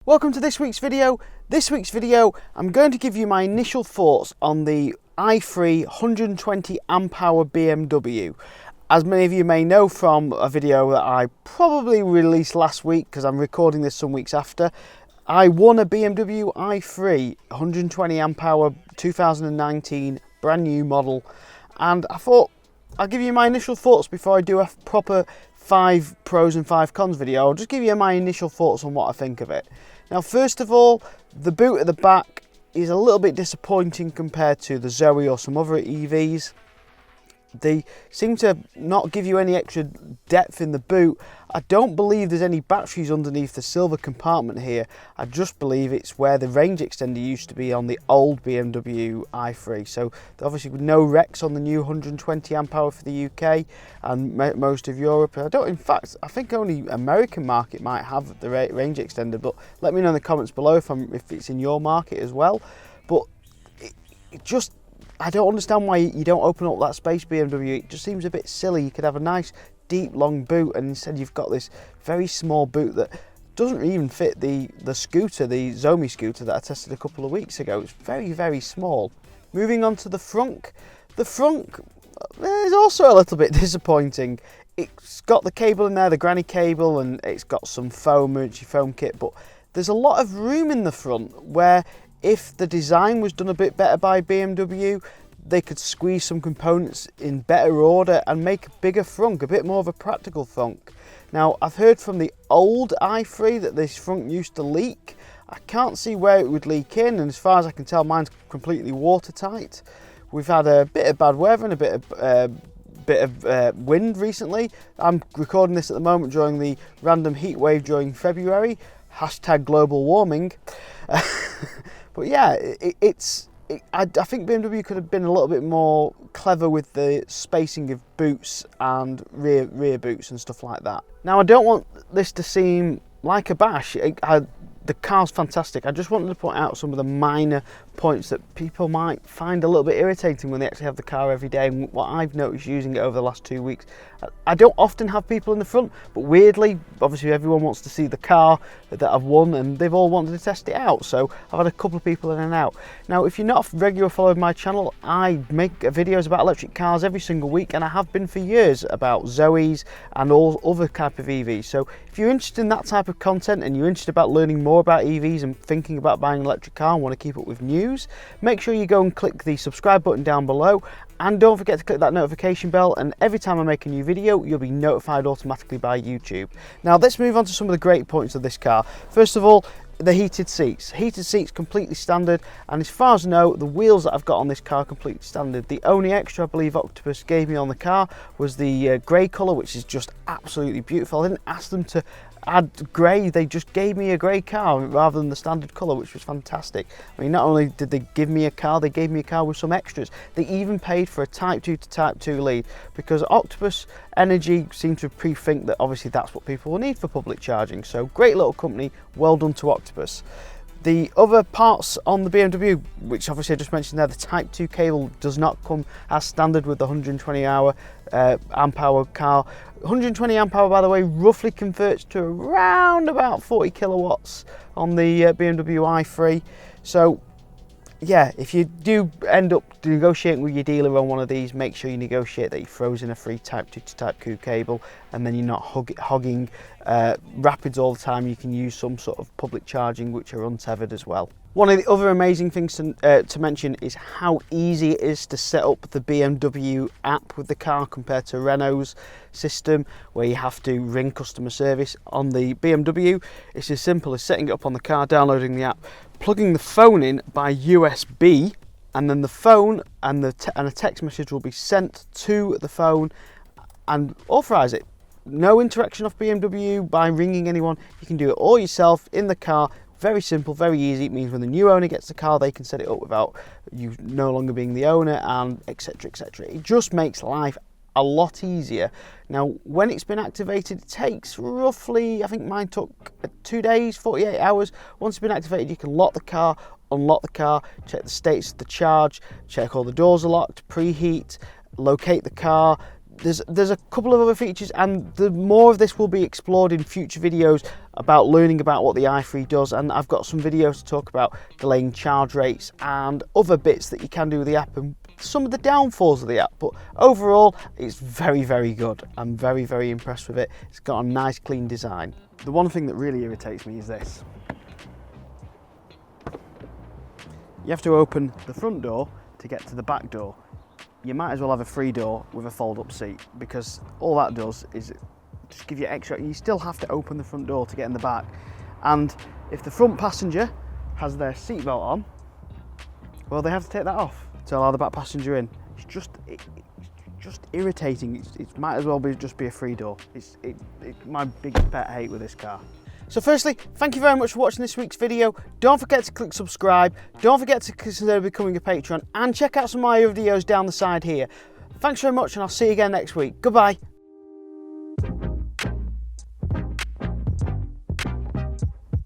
Welcome to this week's video. This week's video, I'm going to give you my initial thoughts on the i3 120 amp hour BMW. As many of you may know from a video that I probably released last week, because I'm recording this some weeks after, I won a BMW i3 120 amp hour 2019 brand new model, and I thought I'll give you my initial thoughts before I do a proper 5 pros and 5 cons video. I'll just give you my initial thoughts on what I think of it. Now, first of all, the boot at the back is a little bit disappointing compared to the Zoe or some other EVs. They seem to not give you any extra depth in the boot. I don't believe there's any batteries underneath the silver compartment here. I just believe it's where the range extender used to be on the old BMW i3. So obviously with no Rex on the new 120 amp hour for the UK and most of Europe. In fact, I think only American market might have the range extender, but let me know in the comments below if it's in your market as well. But I don't understand why you don't open up that space, BMW. It just seems a bit silly. You could have a nice, deep, long boot, and instead you've got this very small boot that doesn't even fit the scooter, the Zoe scooter that I tested a couple of weeks ago. It's very, very small. Moving on to the front. The front is also a little bit disappointing. It's got the cable in there, the granny cable, and it's got some foam, emergency foam kit, but there's a lot of room in the front where if the design was done a bit better by BMW, they could squeeze some components in better order and make a bigger frunk, a bit more of a practical frunk. Now, I've heard from the old i3 that this frunk used to leak. I can't see where it would leak in, and as far as I can tell, mine's completely watertight. We've had a bit of bad weather and a bit of wind recently. I'm recording this at the moment during the random heat wave during February. Hashtag global warming. But yeah, I think BMW could have been a little bit more clever with the spacing of boots and rear boots and stuff like that. Now, I don't want this to seem like a bash. The car's fantastic. I just wanted to point out some of the minor points that people might find a little bit irritating when they actually have the car every day, and what I've noticed using it over the last 2 weeks. I don't often have people in the front, but weirdly, obviously everyone wants to see the car that I've won, and they've all wanted to test it out, so I've had a couple of people in and out. Now, if you're not a regular follower of my channel, I make videos about electric cars every single week, and I have been for years, about Zoes and all other type of EVs. So if you're interested in that type of content and you're interested about learning more about EVs and thinking about buying an electric car and want to keep up with news, make sure you go and click the subscribe button down below, and don't forget to click that notification bell, and every time I make a new video you'll be notified automatically by YouTube. Now, let's move on to some of the great points of this car. First of all, the heated seats. Heated seats completely standard, and as far as I know, the wheels that I've got on this car are completely standard. The only extra I believe Octopus gave me on the car was the grey colour, which is just absolutely beautiful. I didn't ask them to add grey, they just gave me a grey car rather than the standard colour, which was fantastic. I mean, not only did they give me a car, they gave me a car with some extras. They even paid for a Type 2 to Type 2 lead, because Octopus Energy seemed to pre-think that obviously that's what people will need for public charging. So great little company, well done to Octopus. The other parts on the BMW, which obviously I just mentioned there, the Type 2 cable does not come as standard with the 120 amp hour car. 120 amp hour, by the way, roughly converts to around about 40 kilowatts on the BMW i3. So yeah, if you do end up negotiating with your dealer on one of these, make sure you negotiate that he throws in a free Type 2 to Type 2 cable, and then you're not hogging rapids all the time. You can use some sort of public charging which are untethered as well. One of the other amazing things to mention is how easy it is to set up the BMW app with the car compared to Renault's system, where you have to ring customer service. On the BMW, it's as simple as setting it up on the car, downloading the app, plugging the phone in by USB, and then the phone and a text message will be sent to the phone and authorise it. No interaction off BMW by ringing anyone. You can do it all yourself in the car. Very simple, very easy. It means when the new owner gets the car, they can set it up without you no longer being the owner, and etc, etc. It just makes life a lot easier. Now, when it's been activated, it takes roughly, I think mine took 2 days, 48 hours. Once it's been activated, you can lock the car, unlock the car, check the status of the charge, check all the doors are locked, preheat, locate the car, There's a couple of other features, and more of this will be explored in future videos about learning about what the i3 does, and I've got some videos to talk about delaying charge rates and other bits that you can do with the app and some of the downfalls of the app. But overall, it's very, very good. I'm very, very impressed with it. It's got a nice clean design. The one thing that really irritates me is this. You have to open the front door to get to the back door. You might as well have a free door with a fold-up seat, because all that does is just give you extra. You still have to open the front door to get in the back. And if the front passenger has their seatbelt on, well, they have to take that off to allow the back passenger in. It's just irritating. It might as well just be a free door. It's my biggest pet hate with this car. So firstly, thank you very much for watching this week's video. Don't forget to click subscribe. Don't forget to consider becoming a patron, and check out some of my other videos down the side here. Thanks very much, and I'll see you again next week. Goodbye.